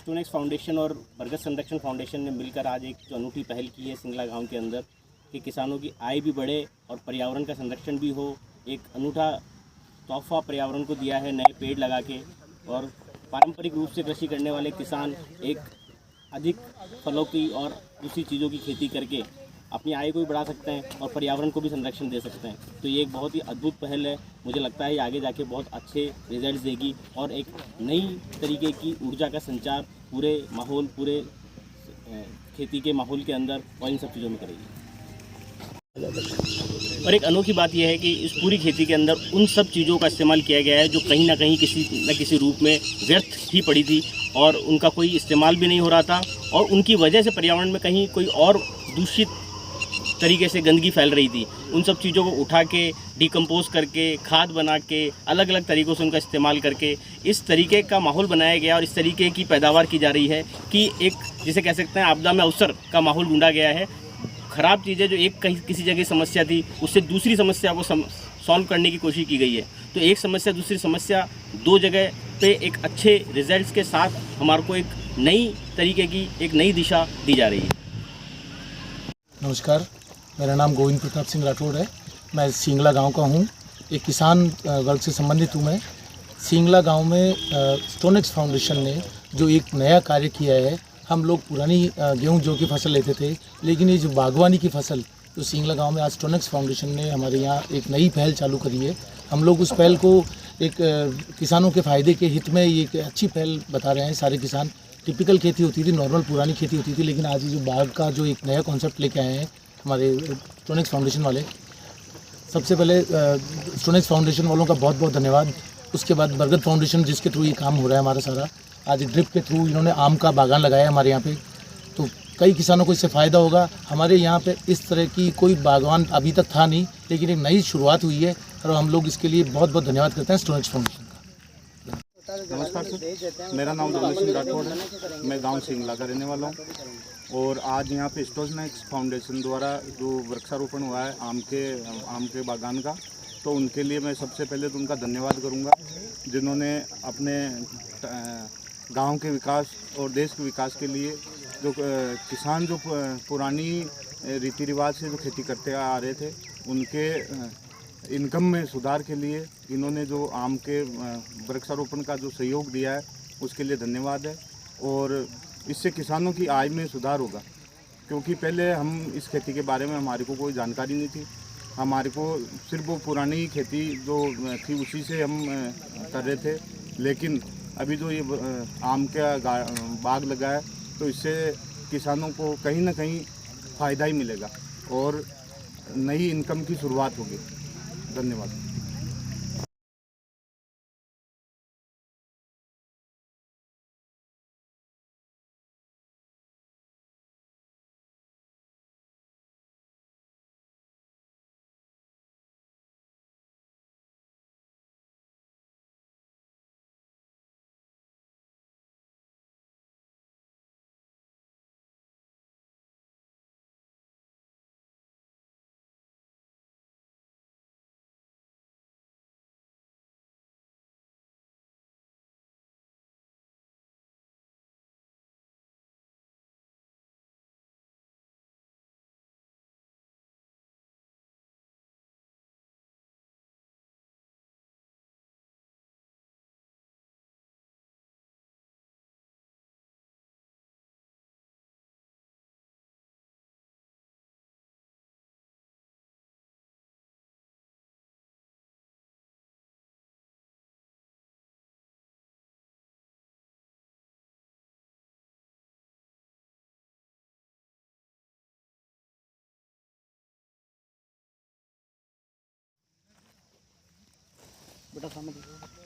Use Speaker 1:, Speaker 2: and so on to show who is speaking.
Speaker 1: स्टोनेक्स foundation और बरगद संरक्षण फाउंडेशन ने मिलकर आज एक जो अनूठी पहल की है सिंगला गांव के अंदर कि किसानों की आय भी बढ़े और पर्यावरण का संरक्षण भी हो। एक अनूठा तोहफा पर्यावरण को दिया है नए पेड़ लगा के, और पारंपरिक रूप से कृषि करने वाले किसान एक अधिक फलों की और दूसरी चीज़ों की खेती करके अपनी आय को भी बढ़ा सकते हैं और पर्यावरण को भी संरक्षण दे सकते हैं। तो ये एक बहुत ही अद्भुत पहल है। मुझे लगता है ये आगे जाके बहुत अच्छे रिजल्ट्स देगी और एक नई तरीके की ऊर्जा का संचार पूरे माहौल, पूरे खेती के माहौल के अंदर और इन सब चीज़ों में करेगी। और एक अनोखी बात यह है कि इस पूरी खेती के अंदर उन सब चीज़ों का इस्तेमाल किया गया है जो कहीं ना कहीं किसी न किसी रूप में व्यर्थ ही पड़ी थी और उनका कोई इस्तेमाल भी नहीं हो रहा था, और उनकी वजह से पर्यावरण में कहीं कोई और दूषित तरीके से गंदगी फैल रही थी। उन सब चीज़ों को उठा के डिकम्पोज करके खाद बना के अलग अलग तरीक़ों से उनका इस्तेमाल करके इस तरीके का माहौल बनाया गया और इस तरीके की पैदावार की जा रही है कि एक जिसे कह सकते हैं आपदा में अवसर का माहौल ढूंढा गया है। ख़राब चीज़ें जो एक कहीं किसी जगह समस्या थी उससे दूसरी समस्या को सॉल्व करने की कोशिश की गई है। तो एक समस्या दूसरी समस्या दो जगह पे एक अच्छे रिजल्ट्स के साथ हमारे को एक नई तरीके की एक नई दिशा दी जा रही है।
Speaker 2: नमस्कार, मेरा नाम गोविंद प्रताप सिंह राठौड़ है। मैं सिंगला गांव का हूं। एक किसान वर्ग से संबंधित हूं मैं। सिंगला गांव में स्टोनेक्स फाउंडेशन ने जो एक नया कार्य किया है, हम लोग पुरानी गेहूं जौ की फसल लेते थे, लेकिन ये जो बागवानी की फसल जो सिंगला गांव में आज स्टोनेक्स फाउंडेशन ने हमारे यहाँ एक नई पहल चालू करी है। हम लोग उस पहल को एक किसानों के फ़ायदे के हित में ये एक अच्छी पहल बता रहे हैं। सारे किसान टिपिकल खेती होती थी, नॉर्मल पुरानी खेती होती थी, लेकिन आज ये जो बाग का जो एक नया कॉन्सेप्ट लेके आए हैं हमारे स्टोनेक्स फाउंडेशन वाले, सबसे पहले स्टोनेक्स फाउंडेशन वालों का बहुत बहुत धन्यवाद। उसके बाद बरगद फाउंडेशन जिसके थ्रू ये काम हो रहा है हमारा सारा, आज ड्रिप के थ्रू इन्होंने आम का बागान लगाया है हमारे यहाँ पे, तो कई किसानों को इससे फ़ायदा होगा। हमारे यहाँ पे इस तरह की कोई बागवान अभी तक था नहीं, लेकिन एक नई शुरुआत हुई है और हम लोग इसके लिए बहुत बहुत धन्यवाद करते हैं स्टोनेक्स फाउंडेशन का।
Speaker 3: नमस्कार सर, मेरा नाम रमेश सिंह राठौड़ है। मैं गांव सिंगला का रहने वाला हूं और आज यहां पे स्टोनेक्स फाउंडेशन द्वारा जो वृक्षारोपण हुआ है आम के बागान का, तो उनके लिए मैं सबसे पहले तो उनका धन्यवाद करूंगा जिन्होंने अपने गांव के विकास और देश के विकास के लिए जो किसान जो पुरानी रीति रिवाज से जो खेती करते आ रहे थे उनके इनकम में सुधार के लिए इन्होंने जो आम के वृक्षारोपण का जो सहयोग दिया है उसके लिए धन्यवाद है। और इससे किसानों की आय में सुधार होगा, क्योंकि पहले हम इस खेती के बारे में हमारे को कोई जानकारी नहीं थी। हमारे को सिर्फ वो पुरानी खेती जो थी उसी से हम कर रहे थे, लेकिन अभी जो ये आम का बाग लगा है तो इससे किसानों को कहीं ना कहीं फ़ायदा ही मिलेगा और नई इनकम की शुरुआत होगी। धन्यवाद।
Speaker 1: बेटा सामने